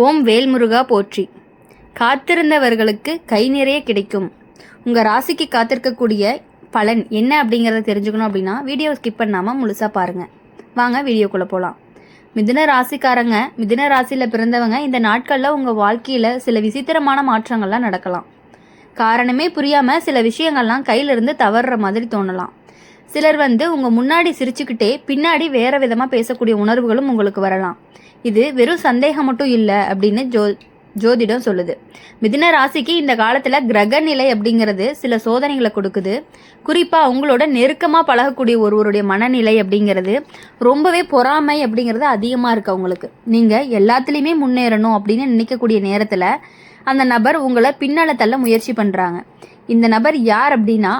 ஓம் வேல்முருகா போற்றி. காத்திருந்தவர்களுக்கு கை நிறைய கிடைக்கும். உங்கள் ராசிக்கு காத்திருக்கக்கூடிய பலன் என்ன அப்படிங்கிறத தெரிஞ்சுக்கணும் அப்படின்னா வீடியோ ஸ்கிப் பண்ணாமல் முழுசாக பாருங்கள். வாங்க வீடியோக்குள்ளே போகலாம். மிதுன ராசிக்காரங்க, மிதுன ராசியில் பிறந்தவங்க இந்த நாட்களில் உங்கள் வாழ்க்கையில் சில விசித்திரமான மாற்றங்கள்லாம் நடக்கலாம். காரணமே புரியாமல் சில விஷயங்கள்லாம் கையிலிருந்து தவறுற மாதிரி தோணலாம். சிலர் உங்கள் முன்னாடி சிரிச்சுக்கிட்டே பின்னாடி வேறு விதமாக பேசக்கூடிய உணர்வுகளும் உங்களுக்கு வரலாம். இது வெறும் சந்தேகம் மட்டும் இல்லை அப்படின்னு ஜோதிடம் சொல்லுது. மிதுன ராசிக்கு இந்த காலத்தில் கிரக நிலை அப்படிங்கிறது சில சோதனைகளை கொடுக்குது. குறிப்பாக உங்களோட நெருக்கமாக பழகக்கூடிய ஒருவருடைய மனநிலை அப்படிங்கிறது ரொம்பவே பொறாமை அப்படிங்கிறது அதிகமாக இருக்குது. அவங்களுக்கு நீங்கள் எல்லாத்துலேயுமே முன்னேறணும் அப்படின்னு நினைக்கக்கூடிய நேரத்தில் அந்த நபர் உங்களை பின்னால் தள்ள முயற்சி பண்ணுறாங்க. இந்த நபர் யார் அப்படின்னா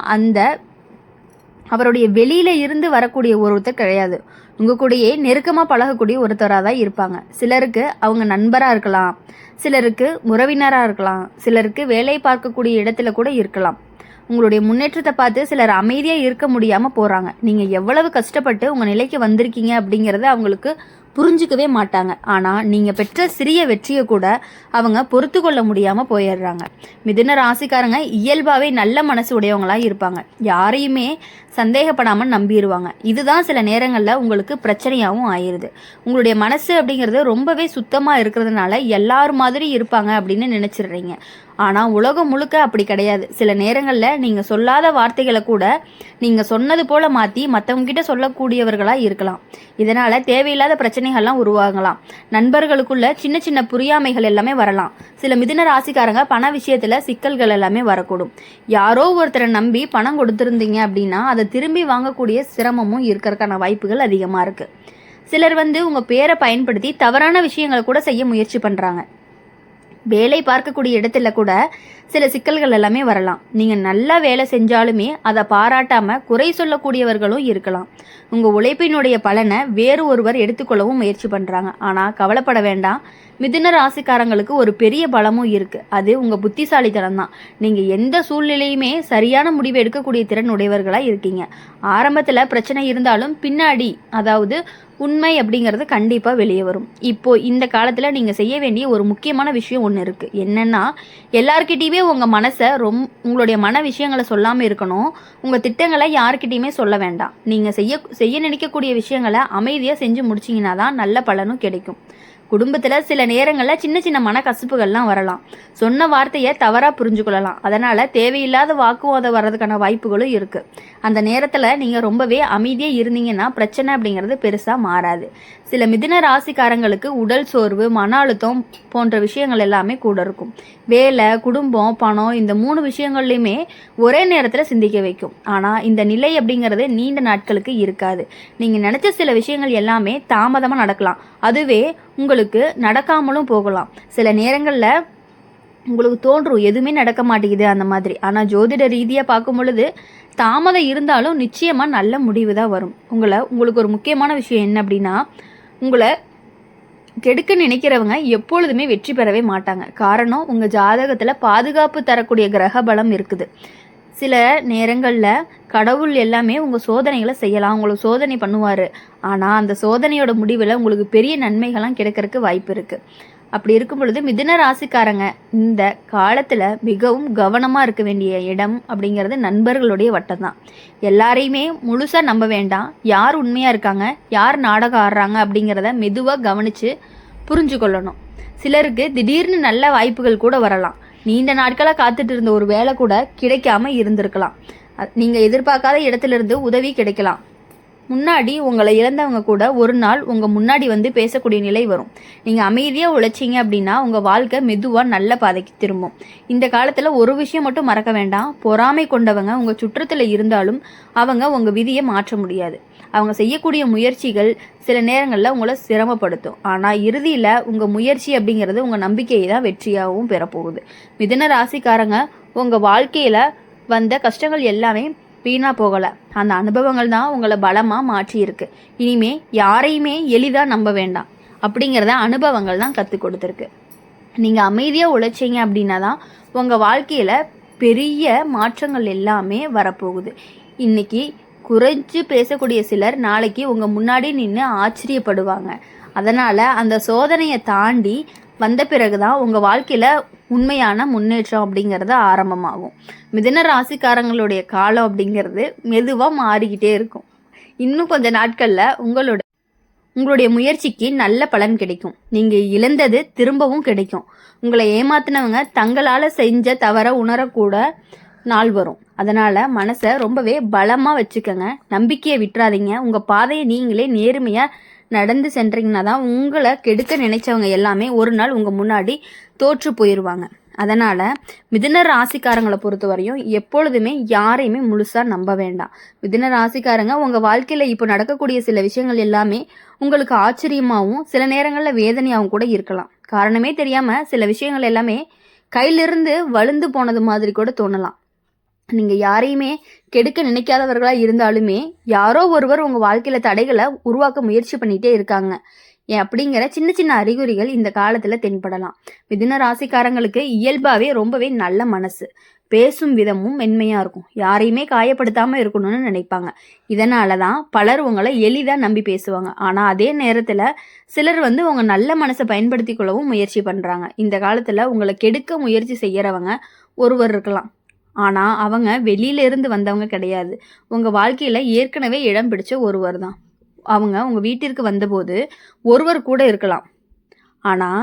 அவருடைய வெளியில இருந்து வரக்கூடிய ஒருத்தர் கிடையாது. உங்கள் கூடயே நெருக்கமாக பழகக்கூடிய ஒருத்தராக தான் இருப்பாங்க. சிலருக்கு அவங்க நண்பராக இருக்கலாம், சிலருக்கு உறவினராக இருக்கலாம், சிலருக்கு வேலை பார்க்கக்கூடிய இடத்துல கூட இருக்கலாம். உங்களுடைய முன்னேற்றத்தை பார்த்து சிலர் அமைதியாக இருக்க முடியாமல் போகிறாங்க. நீங்கள் எவ்வளவு கஷ்டப்பட்டு உங்கள் நிலைக்கு வந்திருக்கீங்க அப்படிங்கிறத அவங்களுக்கு புரிஞ்சிக்கவே மாட்டாங்க. ஆனால் நீங்கள் பெற்ற சிறிய வெற்றியை கூட அவங்க பொறுத்து கொள்ள முடியாமல் போயிடுறாங்க. மிதுன ராசிக்காரங்க இயல்பாகவே நல்ல மனசு உடையவங்களாக இருப்பாங்க. யாரையுமே சந்தேகப்படாமல் நம்பிடுவாங்க. இதுதான் சில நேரங்களில் உங்களுக்கு பிரச்சனையாகவும் ஆயிடுது. உங்களுடைய மனசு அப்படிங்கிறது ரொம்பவே சுத்தமாக இருக்கிறதுனால எல்லாரும் மாதிரி இருப்பாங்க அப்படின்னு நினச்சிடுறீங்க. ஆனால் உலகம் முழுக்க அப்படி கிடையாது. சில நேரங்களில் நீங்கள் சொல்லாத வார்த்தைகளை கூட நீங்கள் சொன்னது போல் மாற்றி மற்றவங்ககிட்ட சொல்லக்கூடியவர்களாக இருக்கலாம். இதனால் தேவையில்லாத பிரச்சனைகள்லாம் உருவாகலாம். நண்பர்களுக்குள்ள சின்ன சின்ன புரியாமைகள் எல்லாமே வரலாம். சில மிதுன ராசிக்காரங்க பண விஷயத்தில் சிக்கல்கள் எல்லாமே வரக்கூடும். யாரோ ஒருத்தரை நம்பி பணம் கொடுத்துருந்தீங்க அப்படின்னா அதை திரும்பி வாங்கக்கூடிய சிரமமும் இருக்கிறதுக்கான வாய்ப்புகள் அதிகமாக இருக்குது. சிலர் உங்கள் பேரை பயன்படுத்தி தவறான விஷயங்களை கூட செய்ய முயற்சி பண்ணுறாங்க. வேலை பார்க்கக்கூடிய இடத்துல கூட சில சிக்கல்கள் எல்லாமே வரலாம். நீங்கள் நல்லா வேலை செஞ்சாலுமே அதை பாராட்டாமல் குறை சொல்லக்கூடியவர்களும் இருக்கலாம். உங்கள் உழைப்பினுடைய பலனை வேறு ஒருவர் எடுத்துக்கொள்ளவும் முயற்சி பண்ணுறாங்க. ஆனால் கவலைப்பட வேண்டாம். மிதுன ராசிக்காரங்களுக்கு ஒரு பெரிய பலமும் இருக்குது. அது உங்கள் புத்திசாலித்தனம் தான். நீங்கள் எந்த சூழ்நிலையுமே சரியான முடிவு எடுக்கக்கூடிய திறன் உடையவர்களாக இருக்கீங்க. ஆரம்பத்தில் பிரச்சனை இருந்தாலும் பின்னாடி அதாவது உண்மை அப்படிங்கிறது கண்டிப்பாக வெளியே வரும். இப்போது இந்த காலத்தில் நீங்கள் செய்ய வேண்டிய ஒரு முக்கியமான விஷயம் ஒன்று இருக்குது. என்னென்னா எல்லார்கிட்டையுமே உங்கள் மனசை உங்களுடைய மன விஷயங்களை சொல்லாமல் இருக்கணும். உங்கள் திட்டங்களை யார்கிட்டையுமே சொல்ல வேண்டாம். நீங்கள் செய்ய நினைக்கக்கூடிய விஷயங்களை அமைதியாக செஞ்சு முடிச்சிங்கன்னா தான் நல்ல பலனும் கிடைக்கும். குடும்பத்தில் சில நேரங்களில் சின்ன சின்ன மனக்கசப்புகள்லாம் வரலாம். சொன்ன வார்த்தையை தவறாக புரிஞ்சுக்கொள்ளலாம். அதனால் தேவையில்லாத வாக்குவாதம் வர்றதுக்கான வாய்ப்புகளும் இருக்குது. அந்த நேரத்தில் நீங்கள் ரொம்பவே அமைதியாக இருந்தீங்கன்னா பிரச்சனை அப்படிங்கிறது பெருசாக மாறாது. சில மிதுன ராசிக்காரங்களுக்கு உடல் சோர்வு, மன அழுத்தம் போன்ற விஷயங்கள் எல்லாமே கூட இருக்கும். வேலை, குடும்பம், பணம் இந்த 3 விஷயங்கள்லையுமே ஒரே நேரத்தில் சிந்திக்க வைக்கும். ஆனால் இந்த நிலை அப்படிங்கிறது நீண்ட நாட்களுக்கு இருக்காது. நீங்கள் நினச்ச சில விஷயங்கள் எல்லாமே தாமதமாக நடக்கலாம். அதுவே உங்களுக்கு நடக்காமலும் போகலாம். சில நேரங்களில் உங்களுக்கு தோன்றும் எதுவுமே நடக்க மாட்டேங்குது அந்த மாதிரி. ஆனால் ஜோதிட ரீதியாக பார்க்கும் பொழுது தாமதம் இருந்தாலும் நிச்சயமாக நல்ல முடிவு தான் வரும். உங்களுக்கு ஒரு முக்கியமான விஷயம் என்ன அப்படின்னா, உங்களை கெடுக்க நினைக்கிறவங்க எப்பொழுதுமே வெற்றி பெறவே மாட்டாங்க. காரணம் உங்கள் ஜாதகத்தில் பாதுகாப்பு தரக்கூடிய கிரக பலம் இருக்குது. சில நேரங்களில் கடவுள் எல்லாமே உங்கள் சோதனைகளை செய்யலாம், உங்களுக்கு சோதனை பண்ணுவார். ஆனால் அந்த சோதனையோட முடிவில் உங்களுக்கு பெரிய நன்மைகள்லாம் கிடைக்கிறதுக்கு வாய்ப்பு இருக்குது. அப்படி இருக்கும் பொழுது மிதுன ராசிக்காரங்க இந்த காலத்தில் மிகவும் கவனமாக இருக்க வேண்டிய இடம் அப்படிங்கிறது நண்பர்களுடைய வட்டம் தான். எல்லாரையுமே முழுசாக நம்ப வேண்டாம். யார் உண்மையாக இருக்காங்க, யார் நாடகம் ஆடுறாங்க அப்படிங்கிறத மெதுவாக கவனித்து புரிஞ்சு கொள்ளணும். சிலருக்கு திடீர்னு நல்ல வாய்ப்புகள் கூட வரலாம். நீண்ட நாட்களாக காத்துட்டு இருந்த ஒரு வேலை கூட கிடைக்காம இருந்திருக்கலாம். நீங்கள் எதிர்பார்க்காத இடத்துலேருந்து உதவி கிடைக்கலாம். முன்னாடி உங்களை இழந்தவங்க கூட ஒரு நாள் உங்கள் முன்னாடி பேசக்கூடிய நிலை வரும். நீங்கள் அமைதியாக உழைச்சிங்க அப்படின்னா உங்கள் வாழ்க்கை மெதுவாக நல்ல பாதைக்கு திரும்பும். இந்த காலத்தில் ஒரு விஷயம் மட்டும் மறக்க வேண்டாம். பொறாமை கொண்டவங்க உங்கள் சுற்றத்தில் இருந்தாலும் அவங்க உங்கள் விதியை மாற்ற முடியாது. அவங்க செய்யக்கூடிய முயற்சிகள் சில நேரங்களில் உங்களை சிரமப்படுத்தும். ஆனால் இறுதியில் உங்கள் முயற்சி அப்படிங்கிறது உங்கள் நம்பிக்கையை தான் வெற்றியாகவும் பெறப்போகுது. மிதுன ராசிக்காரங்க உங்கள் வாழ்க்கையில் வந்த கஷ்டங்கள் எல்லாமே வீணாக போகலை. அந்த அனுபவங்கள் தான் உங்களை பலமாக மாற்றி இருக்கு. இனிமே யாரையுமே எளிதாக நம்ப வேண்டாம் அப்படிங்கிறத அனுபவங்கள் தான் கற்றுக் கொடுத்துருக்கு. நீங்கள் அமைதியாக உழைச்சிங்க அப்படின்னா தான் உங்கள் வாழ்க்கையில் பெரிய மாற்றங்கள் எல்லாமே வரப்போகுது. இன்னைக்கு குறைஞ்சு பேசக்கூடிய சிலர் நாளைக்கு உங்கள் முன்னாடி நின்று ஆச்சரியப்படுவாங்க. அதனால் அந்த சோதனையை தாண்டி வந்த பிறகுதான் உங்கள் வாழ்க்கையில் உண்மையான முன்னேற்றம் அப்படிங்கிறது ஆரம்பமாகும். மிதுன ராசிக்காரங்களுடைய காலம் அப்படிங்கிறது மெதுவாக மாறிக்கிட்டே இருக்கும். இன்னும் கொஞ்ச நாட்களில் உங்களுடைய முயற்சிக்கு நல்ல பலன் கிடைக்கும். நீங்கள் இழந்தது திரும்பவும் கிடைக்கும். உங்களை ஏமாத்தினவங்க தங்களால் செஞ்ச தவற உணரக்கூட நாள் வரும். அதனால் மனசை ரொம்பவே பலமாக வச்சுக்கோங்க. நம்பிக்கையை விட்டுறாதீங்க. உங்கள் பாதையை நீங்களே நேர்மையாக நடந்து சென்றீங்கன்னா தான் உங்களை கெடுக்க நினைச்சவங்க எல்லாமே ஒரு நாள் உங்கள் முன்னாடி தோற்று போயிடுவாங்க. அதனால் மிதுன ராசிக்காரங்களை பொறுத்த வரையும் எப்பொழுதுமே யாரையுமே முழுசாக நம்ப வேண்டாம். மிதுன ராசிக்காரங்க உங்கள் வாழ்க்கையில் இப்போ நடக்கக்கூடிய சில விஷயங்கள் எல்லாமே உங்களுக்கு ஆச்சரியமாகவும் சில நேரங்களில் வேதனையாகவும் கூட இருக்கலாம். காரணமே தெரியாமல் சில விஷயங்கள் எல்லாமே கையிலிருந்து வழுந்து போனது மாதிரி கூட தோணலாம். நீங்கள் யாரையுமே கெடுக்க நினைக்காதவர்களாக இருந்தாலுமே யாரோ ஒருவர் உங்கள் வாழ்க்கையில் தடைகளை உருவாக்க முயற்சி பண்ணிகிட்டே இருக்காங்க அப்படிங்கிற சின்ன சின்ன அறிகுறிகள் இந்த காலத்தில் தென்படலாம். மிதுன ராசிக்காரங்களுக்கு இயல்பாகவே ரொம்பவே நல்ல மனசு, பேசும் விதமும் மென்மையாக இருக்கும். யாரையுமே காயப்படுத்தாமல் இருக்கணும்னு நினைப்பாங்க. இதனால தான் பலர் உங்களை எளிதாக நம்பி பேசுவாங்க. ஆனால் அதே நேரத்தில் சிலர் உங்கள் நல்ல மனசை பயன்படுத்தி கொள்ளவும் முயற்சி பண்ணுறாங்க. இந்த காலத்தில் உங்களை கெடுக்க முயற்சி செய்கிறவங்க ஒருவர் இருக்கலாம். ஆனால் அவங்க வெளியிலேருந்து வந்தவங்க கிடையாது. உங்கள் வாழ்க்கையில் ஏற்கனவே இடம் பிடிச்ச ஒருவர் தான். அவங்க உங்கள் வீட்டிற்கு வந்தபோது ஒருவர் கூட இருக்கலாம். ஆனால்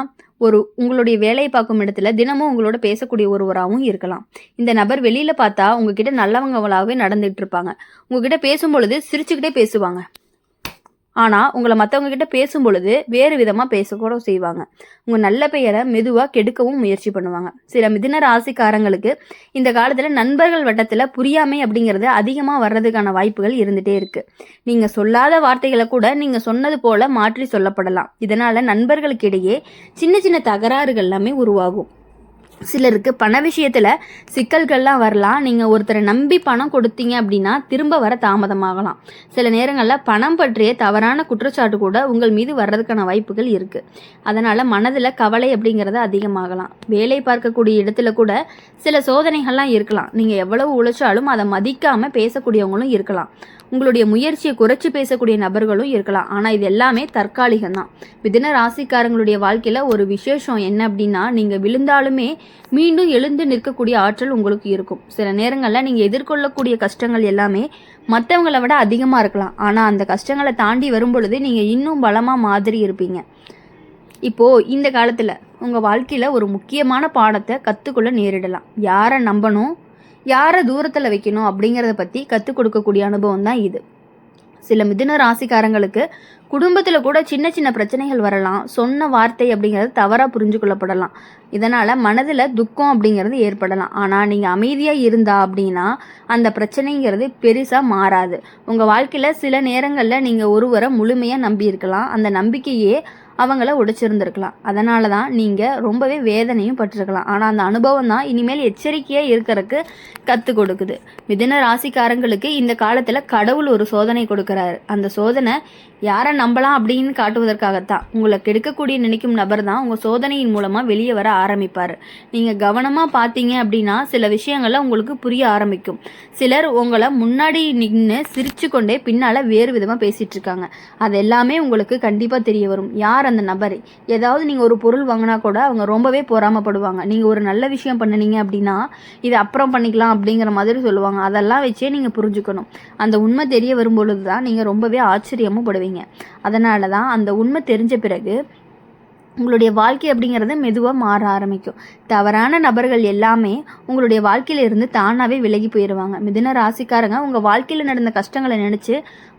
உங்களுடைய வேலையை பார்க்கும் இடத்துல தினமும் உங்களோட பேசக்கூடிய ஒருவராகவும் இருக்கலாம். இந்த நபர் வெளியில் பார்த்தா உங்ககிட்ட நல்லவங்களாகவே நடந்துகிட்டு இருப்பாங்க. உங்ககிட்ட பேசும்பொழுது சிரிச்சுக்கிட்டே பேசுவாங்க. ஆனால் உங்களை மற்றவங்க கிட்ட பேசும் பொழுது வேறு விதமாக பேசக்கூட செய்வாங்க. உங்கள் நல்ல பெயரை மெதுவாக கெடுக்கவும் முயற்சி பண்ணுவாங்க. சில மிதுன ராசிக்காரங்களுக்கு இந்த காலத்தில் நண்பர்கள் வட்டத்தில் புரியாமை அப்படிங்கிறது அதிகமாக வர்றதுக்கான வாய்ப்புகள் இருந்துகிட்டே இருக்குது. நீங்கள் சொல்லாத வார்த்தைகளை கூட நீங்கள் சொன்னது போல் மாற்றி சொல்லப்படலாம். இதனால் நண்பர்களுக்கு இடையே சின்ன சின்ன தகராறுகள் எல்லாமே உருவாகும். சிலருக்கு பண விஷயத்தில் சிக்கல்கள்லாம் வரலாம். நீங்கள் ஒருத்தரை நம்பி பணம் கொடுத்தீங்க அப்படின்னா திரும்ப வர தாமதமாகலாம். சில நேரங்களில் பணம் பற்றிய தவறான குற்றச்சாட்டு கூட உங்கள் மீது வர்றதுக்கான வாய்ப்புகள் இருக்குது. அதனால் மனதில் கவலை அப்படிங்கிறது அதிகமாகலாம். வேலை பார்க்கக்கூடிய இடத்துல கூட சில சோதனைகள்லாம் இருக்கலாம். நீங்கள் எவ்வளவு உழைச்சாலும் அதை மதிக்காமல் பேசக்கூடியவங்களும் இருக்கலாம். உங்களுடைய முயற்சியை குறைச்சி பேசக்கூடிய நபர்களும் இருக்கலாம். ஆனால் இது எல்லாமே தற்காலிகம்தான். மிதுன ராசிக்காரங்களுடைய வாழ்க்கையில் ஒரு விசேஷம் என்ன அப்படின்னா, நீங்கள் விழுந்தாலுமே மீண்டும் எழுந்து நிற்கக்கூடிய ஆற்றல் உங்களுக்கு இருக்கும். சில நேரங்களில் நீங்கள் எதிர்கொள்ளக்கூடிய கஷ்டங்கள் எல்லாமே மற்றவங்களை விட அதிகமாக இருக்கலாம். ஆனால் அந்த கஷ்டங்களை தாண்டி வரும் பொழுது நீங்கள் இன்னும் பலமாக மாதிரி இருப்பீங்க. இப்போது இந்த காலத்தில் உங்கள் வாழ்க்கையில் ஒரு முக்கியமான பாடத்தை கற்றுக்கொள்ள நேரிடலாம். யாரை நம்பணும், யாரை தூரத்தில் வைக்கணும் அப்படிங்கிறத பற்றி கற்றுக் கொடுக்கக்கூடிய அனுபவம் தான் இது. சில மிதுன ராசிக்காரங்களுக்கு குடும்பத்தில் கூட சின்ன சின்ன பிரச்சனைகள் வரலாம். சொன்ன வார்த்தை அப்படிங்கிறது தவறாக புரிஞ்சு கொள்ளப்படலாம். இதனால் மனதில் துக்கம் அப்படிங்கிறது ஏற்படலாம். ஆனால் நீங்கள் அமைதியாக இருந்தா அப்படின்னா அந்த பிரச்சனைங்கிறது பெருசாக மாறாது. உங்கள் வாழ்க்கையில் சில நேரங்களில் நீங்கள் ஒருவரை முழுமையாக நம்பியிருக்கலாம். அந்த நம்பிக்கையே அவங்கள உடைச்சிருந்துருக்கலாம். அதனால தான் நீங்கள் ரொம்பவே வேதனையும் பட்டிருக்கலாம். ஆனால் அந்த அனுபவம் தான் இனிமேல் எச்சரிக்கையாக இருக்கிறதுக்கு கற்றுக் கொடுக்குது. மிதுன ராசிக்காரங்களுக்கு இந்த காலத்தில் கடவுள் ஒரு சோதனை கொடுக்குறாரு. அந்த சோதனை யாரை நம்பலாம் அப்படின்னு காட்டுவதற்காகத்தான். உங்களை கெடுக்கக்கூடிய நினைக்கும் நபர் தான் உங்கள் சோதனையின் மூலமாக வெளியே வர ஆரம்பிப்பார். நீங்கள் கவனமாக பார்த்தீங்க அப்படின்னா சில விஷயங்களை உங்களுக்கு புரிய ஆரம்பிக்கும். சிலர் உங்களை முன்னாடி நின்று சிரிச்சு கொண்டே பின்னால் வேறு விதமாக பேசிகிட்டு இருக்காங்க. அது எல்லாமே உங்களுக்கு கண்டிப்பாக தெரிய வரும். யார் அந்த நபர்? ஏதாவது நீங்கள் ஒரு பொருள் வாங்கினா கூட அவங்க ரொம்பவே பொறாமப்படுவாங்க. நீங்கள் ஒரு நல்ல விஷயம் பண்ணினீங்க அப்படின்னா இது அப்புறம் பண்ணிக்கலாம் அப்படிங்கிற மாதிரி சொல்லுவாங்க. அதெல்லாம் வச்சே நீங்கள் புரிஞ்சுக்கணும். அந்த உண்மை தெரிய வரும்பொழுது தான் நீங்கள் ரொம்பவே ஆச்சரியமும் படுவீங்க. அதனால தான் அந்த உண்மை தெரிஞ்ச பிறகு உங்களுடைய வாழ்க்கை அப்படிங்கிறது மெதுவாக மாற ஆரம்பிக்கும். தவறான நபர்கள் எல்லாமே உங்களுடைய வாழ்க்கையில இருந்து தானாகவே விலகி போயிடுவாங்க. மிதுன ராசிக்காரங்க உங்கள் வாழ்க்கையில் நடந்த கஷ்டங்களை நினச்சி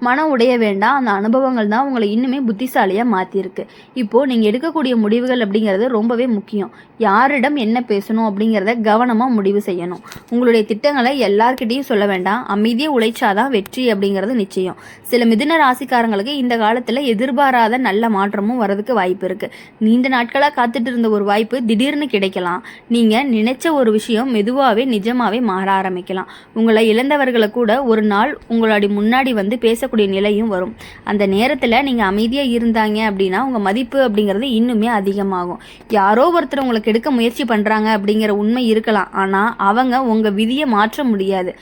மனம் உடைய வேண்டாம். அந்த அனுபவங்கள் தான் உங்களை இன்னுமே புத்திசாலியாக மாற்றிருக்கு. இப்போது நீங்கள் எடுக்கக்கூடிய முடிவுகள் அப்படிங்கிறது ரொம்பவே முக்கியம். யாரிடம் என்ன பேசணும் அப்படிங்கிறத கவனமாக முடிவு செய்யணும். உங்களுடைய திட்டங்களை எல்லார்கிட்டையும் சொல்ல வேண்டாம். அமைதியாக உழைச்சாதான் வெற்றி அப்படிங்கிறது நிச்சயம். சில மிதுன ராசிக்காரங்களுக்கு இந்த காலத்தில் எதிர்பாராத நல்ல மாற்றமும் வரதுக்கு வாய்ப்பு இருக்குது. நீண்ட நாட்களாக காத்துட்டு இருந்த ஒரு வாய்ப்பு திடீர்னு கிடைக்கலாம். நீங்கள் நினைச்ச ஒரு விஷயம் மெதுவாகவே நிஜமாகவே மாற ஆரம்பிக்கலாம். உங்களை இழந்தவர்களை கூட ஒரு நாள் உங்களுடைய முன்னாடி வந்து பேசக்கூடிய நிலையும் வரும். அந்த நேரத்தில் நீங்கள் அமைதியாக இருந்தாங்க அப்படின்னா உங்கள் மதிப்பு அப்படிங்கிறது இன்னுமே அதிகமாகும். யாரோ ஒருத்தர் உங்களை கெடுக்க முயற்சி பண்ணுறாங்க அப்படிங்கிற உண்மை இருக்கலாம். ஆனால் அவங்க உங்கள் விதியை மாற்ற முடியாது.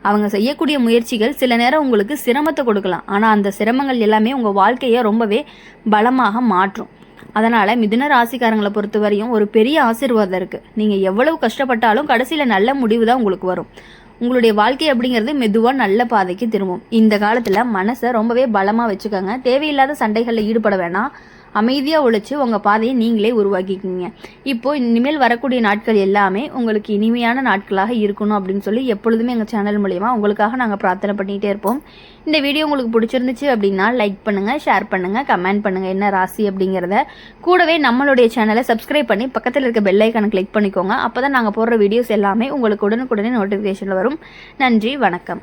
அவங்க செய்யக்கூடிய முயற்சிகள் சில நேரம் உங்களுக்கு சிரமத்தை கொடுக்கலாம். ஆனால் அந்த சிரமங்கள் எல்லாமே உங்கள் வாழ்க்கையை ரொம்பவே பலமாக மாற்றும். அதனால் மிதுன ராசிக்காரங்களை பொறுத்த வரையும் ஒரு பெரிய ஆசீர்வாதம் இருக்குது. நீங்கள் எவ்வளவு கஷ்டப்பட்டாலும் கடைசியில் நல்ல முடிவு தான் உங்களுக்கு வரும். உங்களுடைய வாழ்க்கை அப்படிங்கிறது மெதுவாக நல்ல பாதைக்கு திரும்பும். இந்த காலத்தில் மனசை ரொம்பவே பலமாக வச்சுக்கோங்க. தேவையில்லாத சண்டைகளில் ஈடுபட வேணாம். அமைதியாக உழைச்சி உங்கள் பாதையை நீங்களே உருவாக்கிக்கிங்க. இப்போது இனிமேல் வரக்கூடிய நாட்கள் எல்லாமே உங்களுக்கு இனிமையான நாட்களாக இருக்கணும் அப்படின்னு சொல்லி எப்பொழுதுமே எங்கள் சேனல் மூலமா உங்களுக்காக நாங்கள் பிரார்த்தனை பண்ணிகிட்டே இருப்போம். இந்த வீடியோ உங்களுக்கு பிடிச்சிருந்துச்சு அப்படின்னா லைக் பண்ணுங்கள், ஷேர் பண்ணுங்கள், கமெண்ட் பண்ணுங்கள் என்ன ராசி அப்படிங்கிறத. கூடவே நம்மளுடைய சேனலை சப்ஸ்கிரைப் பண்ணி பக்கத்தில் இருக்க பெல் ஐக்கானை கிளிக் பண்ணிக்கோங்க. அப்போ தான் நாங்கள் போடுற வீடியோஸ் எல்லாமே உங்களுக்கு உடனுக்குடனே நோட்டிஃபிகேஷனில் வரும். நன்றி, வணக்கம்.